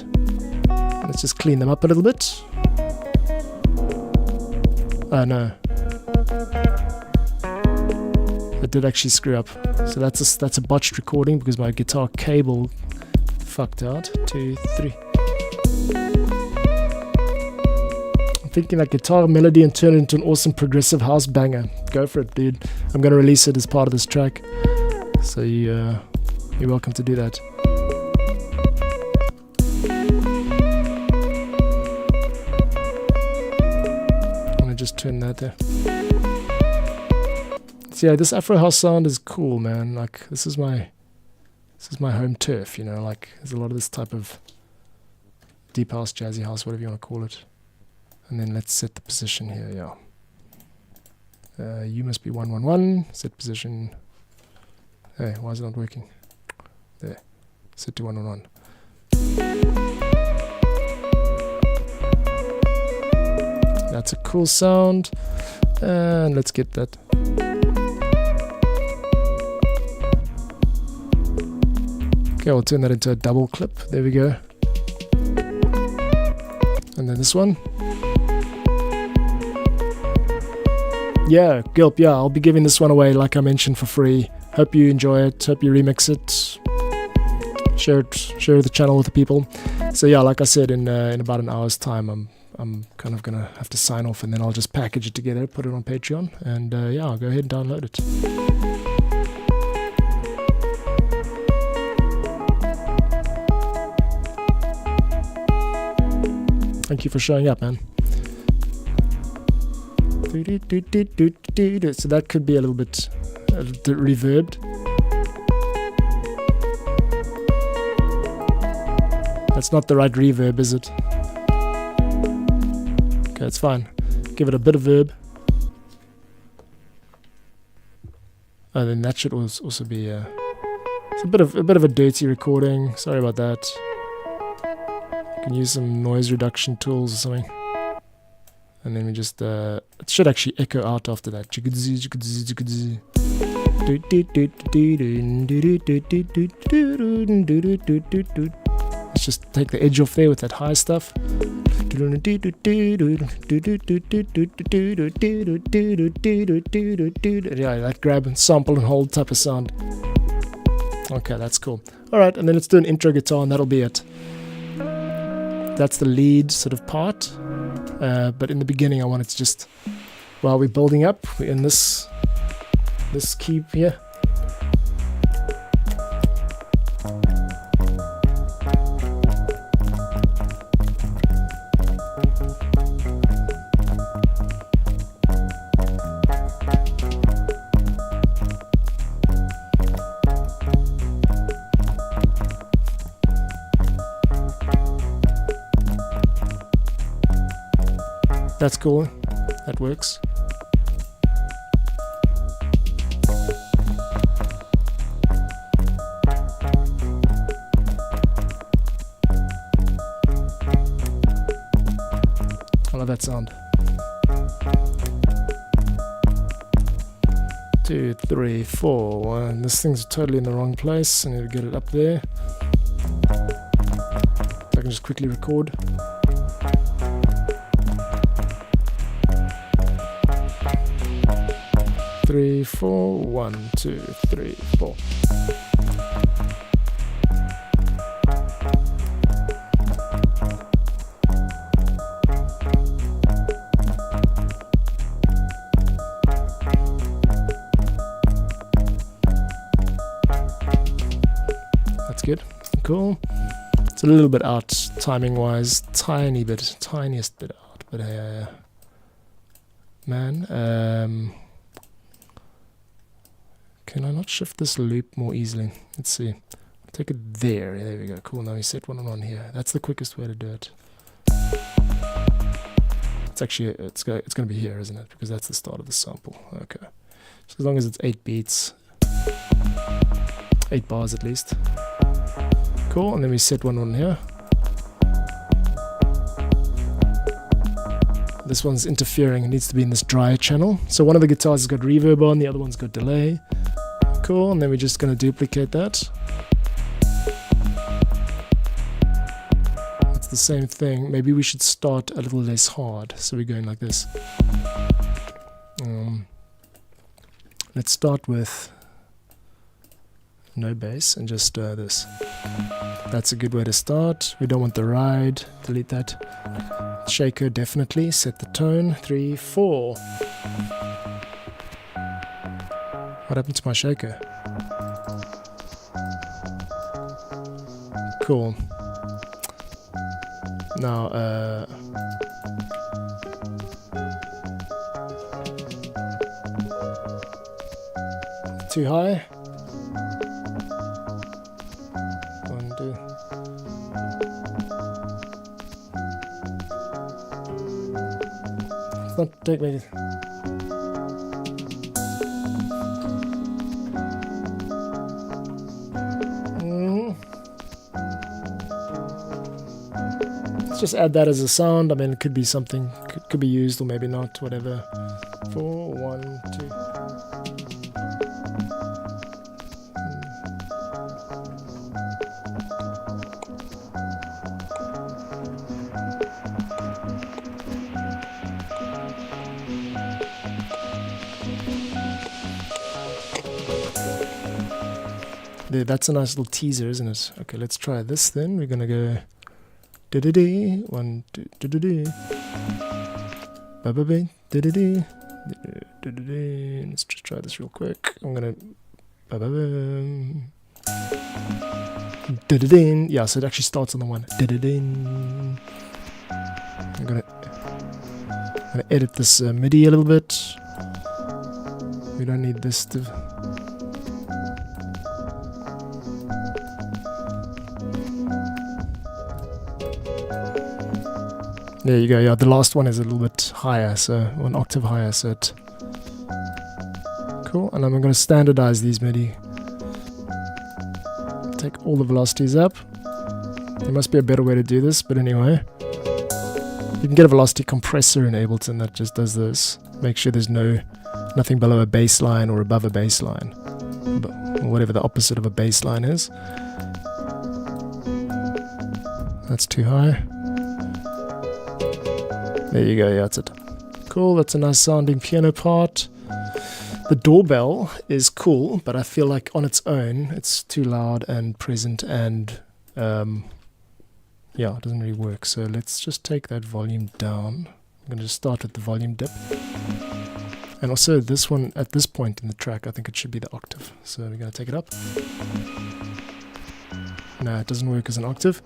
Let's just clean them up a little bit. Oh no. I did actually screw up. So that's a botched recording because my guitar cable fucked out. 2, 3. I'm thinking that guitar melody and turn it into an awesome progressive house banger. Go for it, dude. I'm going to release it as part of this track. So you're welcome to do that. I'm going to just turn that there. So yeah, this Afro house sound is cool, man. Like this is my home turf, you know, like there's a lot of this type of deep house, jazzy house, whatever you want to call it. And then let's set the position here, yeah. You must be 111, set position. Hey, why is it not working? There, set to 111. That's a cool sound. And let's get that. Okay, we'll turn that into a double clip. There we go. And then this one. Yeah, Gilp, yeah, I'll be giving this one away, like I mentioned, for free. Hope you enjoy it. Hope you remix it. Share the channel with the people. So yeah, like I said, in about an hour's time, I'm kind of gonna have to sign off, and then I'll just package it together, put it on Patreon, and yeah, I'll go ahead and download it. Thank you for showing up, man. So that could be a little bit reverbed. That's not the right reverb, is it? Okay, it's fine. Give it a bit of verb. And then that should also be it's a bit of a dirty recording. Sorry about that. You can use some noise reduction tools or something. And then we just it should actually echo out after that. Let's just take the edge off there with that high stuff. Yeah, that grab and sample and hold type of sound. Okay, that's cool. Alright, and then let's do an intro guitar and that'll be it. That's the lead sort of part. But in the beginning I wanted to just, while we're building up, we're in this key here. That's cool. That works. I love that sound. 2, 3, 4. 1. This thing's totally in the wrong place. I need to get it up there. I can just quickly record. Three, 4, 1, 2, 3, 4. That's good. Cool. It's a little bit out timing wise, tiniest bit out, but man, can I not shift this loop more easily? Let's see. Take it there. There we go. Cool. Now we set one on here. That's the quickest way to do it. It's actually it's going to be here, isn't it? Because that's the start of the sample. Okay. So as long as it's 8 beats, 8 bars at least. Cool. And then we set one on here. This one's interfering. It needs to be in this dry channel. So one of the guitars has got reverb on, the other one's got delay. Cool, and then we're just going to duplicate that. It's the same thing. Maybe we should start a little less hard. So we're going like this. Let's start with no bass and just this. That's a good way to start. We don't want the ride. Delete that. Shaker definitely. Set the tone. 3, 4. What happened to my shaker? Cool. Now, too high. 1, 2. It's not take me. Just add that as a sound. I mean, it could be something, could be used or maybe not, whatever. 4, 1, 2. There, that's a nice little teaser, isn't it? Okay, let's try this then. We're gonna go. 1, 2, let's just try this real quick. I'm gonna yeah, so it actually starts on the 1. I'm gonna edit this MIDI a little bit. We don't need this to... There you go, yeah, the last one is a little bit higher, so 1 octave higher, so it... Cool, and I'm going to standardize these MIDI. Take all the velocities up. There must be a better way to do this, but anyway. You can get a velocity compressor in Ableton that just does this. Make sure there's nothing below a bass line or above a bass line. Or whatever the opposite of a bass line is. That's too high. There you go, yeah, that's it. Cool, that's a nice sounding piano part. The doorbell is cool, but I feel like on its own, it's too loud and present and, yeah, it doesn't really work. So let's just take that volume down. I'm going to just start with the volume dip. And also this one, at this point in the track, I think it should be the octave. So we're going to take it up. No, it doesn't work as an octave.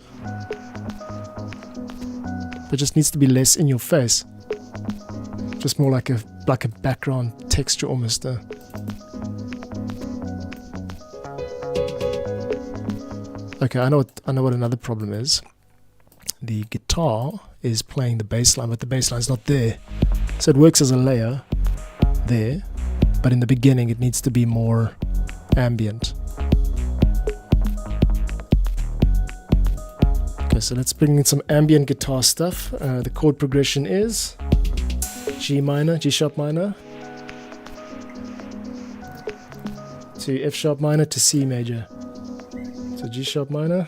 It just needs to be less in your face. Just more like a background texture almost. Okay, I know what another problem is. The guitar is playing the bass line, but the bass line is not there. So it works as a layer there, but in the beginning it needs to be more ambient. Okay, so let's bring in some ambient guitar stuff. The chord progression is G minor, G sharp minor, to F sharp minor to C major. So G sharp minor,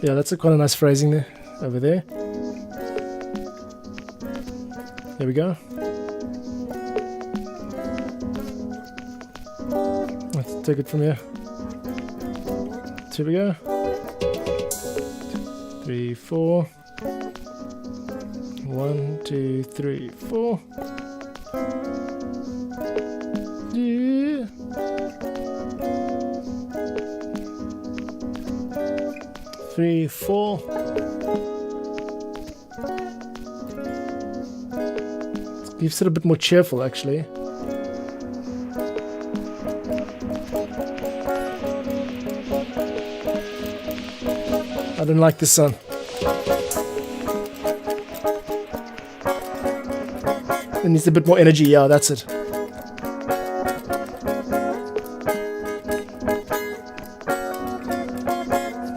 yeah, that's quite a nice phrasing there, over there. There we go. Let's take it from here. Here we go. 3, 4. 1, 2, 3, 4. Yeah. 3, 4. Keeps it a bit more cheerful, actually. I don't like this sound. It needs a bit more energy. Yeah, that's it.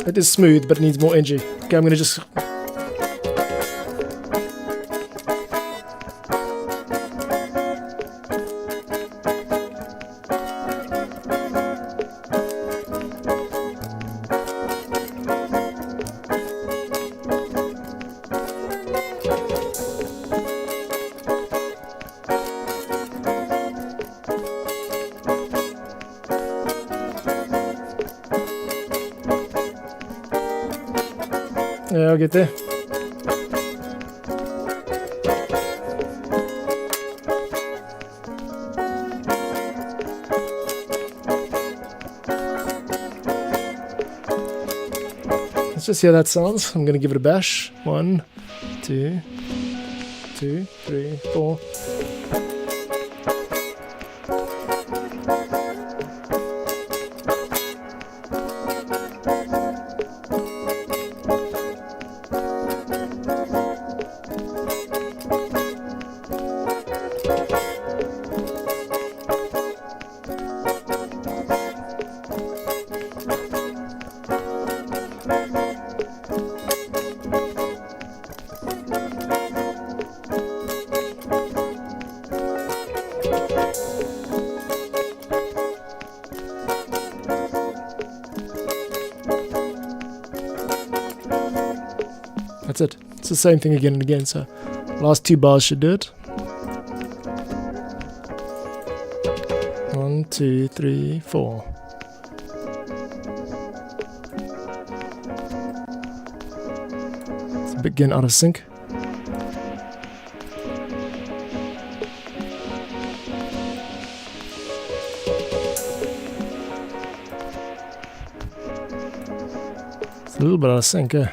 It is smooth, but it needs more energy. Okay, I'm gonna just... Yeah, I'll get there. Let's just hear that sounds. I'm going to give it a bash. 1, 2, 2, 3, 4. That's it. It's the same thing again and again, so last 2 bars should do it. 1, 2, 3, 4. It's a bit getting out of sync. It's a little bit out of sync, eh?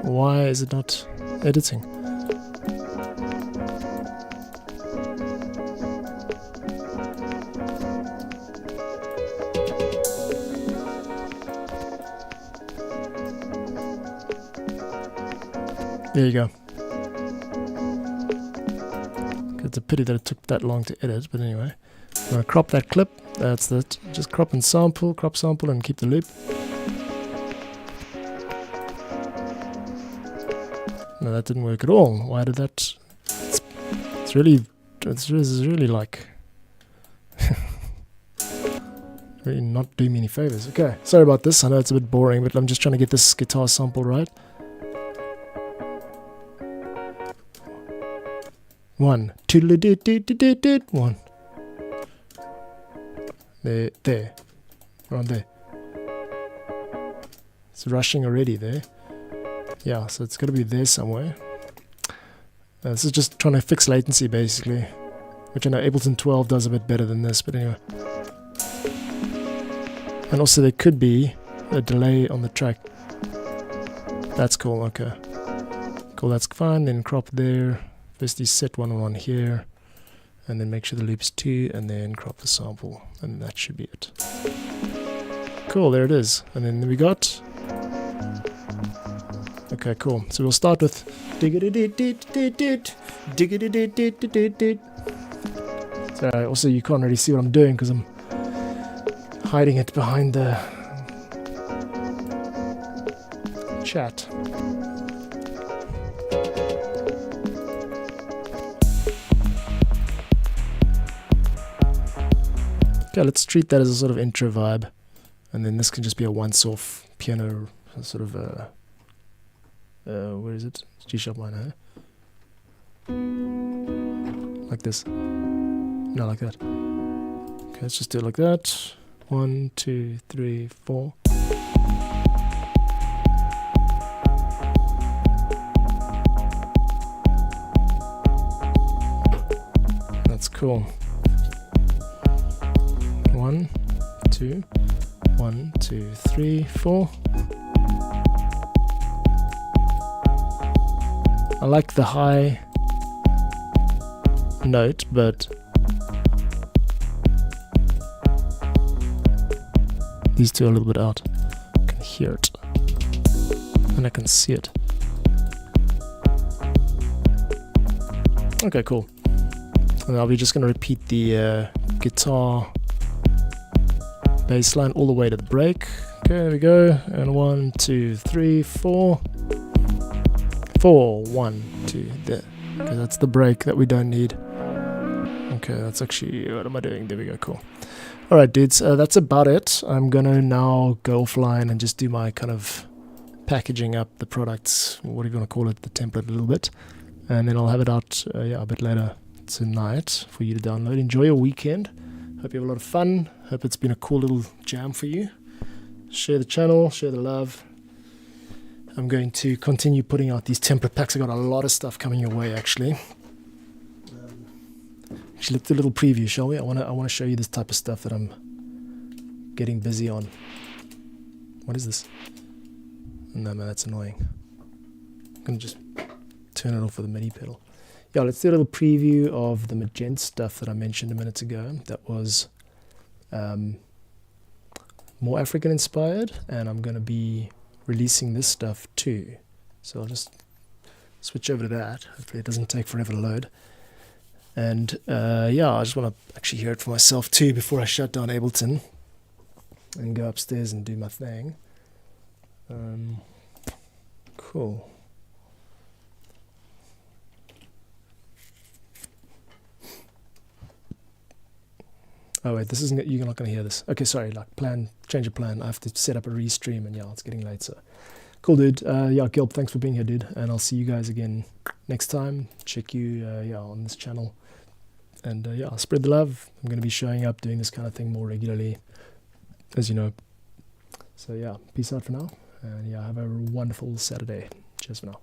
Why is it not editing? There you go. It's a pity that it took that long to edit, but anyway. I'm going to crop that clip. That's it. Just crop and sample, crop sample, and keep the loop. No, that didn't work at all. Why did that? It's really like really not doing me any favors. Okay, sorry about this. I know it's a bit boring, but I'm just trying to get this guitar sample right. 1, 2, 1. There, around there. It's rushing already there. Yeah, so it's got to be there somewhere. This is just trying to fix latency basically, which I know Ableton 12 does a bit better than this, but anyway. And also there could be a delay on the track. That's cool, okay. Cool, that's fine. Then crop there. Firstly set 1 on 1 here, and then make sure the loop's 2, and then crop the sample, and that should be it. Cool, there it is. And then we got... Okay, cool. So we'll start with so also you can't really see what I'm doing because I'm hiding it behind the chat. Okay, let's treat that as a sort of intro vibe, and then this can just be a once-off piano sort of where is it? It's G-sharp minor, huh? Like this. No, like that. Okay, let's just do it like that. 1, 2, 3, 4. That's cool. 1, 2, 1, 2, 3, 4. I like the high note, but these two are a little bit out. I can hear it, and I can see it. Okay, cool. And I'll be just going to repeat the guitar bass line all the way to the break. Okay, there we go. And 1, 2, 3, 4. 4, 1, 2, there. Okay, that's the break that we don't need. Okay, that's actually, what am I doing? There we go, cool. Alright dudes, that's about it. I'm gonna now go offline and just do my kind of packaging up the products, what do you want to call it, the template a little bit. And then I'll have it out a bit later tonight for you to download. Enjoy your weekend. Hope you have a lot of fun. Hope it's been a cool little jam for you. Share the channel, share the love. I'm going to continue putting out these template packs. I got a lot of stuff coming your way, actually. Actually, let's do a little preview, shall we? I want to show you this type of stuff that I'm getting busy on. What is this? No, man, that's annoying. I'm going to just turn it off with a MIDI pedal. Yeah, let's do a little preview of the Magenta stuff that I mentioned a minute ago. That was more African inspired, and I'm going to be releasing this stuff too. So I'll just switch over to that. Hopefully it doesn't take forever to load. And yeah, I just want to actually hear it for myself too before I shut down Ableton and go upstairs and do my thing. Cool. Oh wait, this isn't, you're not going to hear this. Okay, sorry, like change of plan. I have to set up a restream, and yeah, it's getting late, so. Cool, dude. Yeah, Gilb, thanks for being here, dude. And I'll see you guys again next time. Check you, on this channel. And yeah, spread the love. I'm going to be showing up, doing this kind of thing more regularly, as you know. So yeah, peace out for now, And yeah, have a wonderful Saturday. Cheers for now.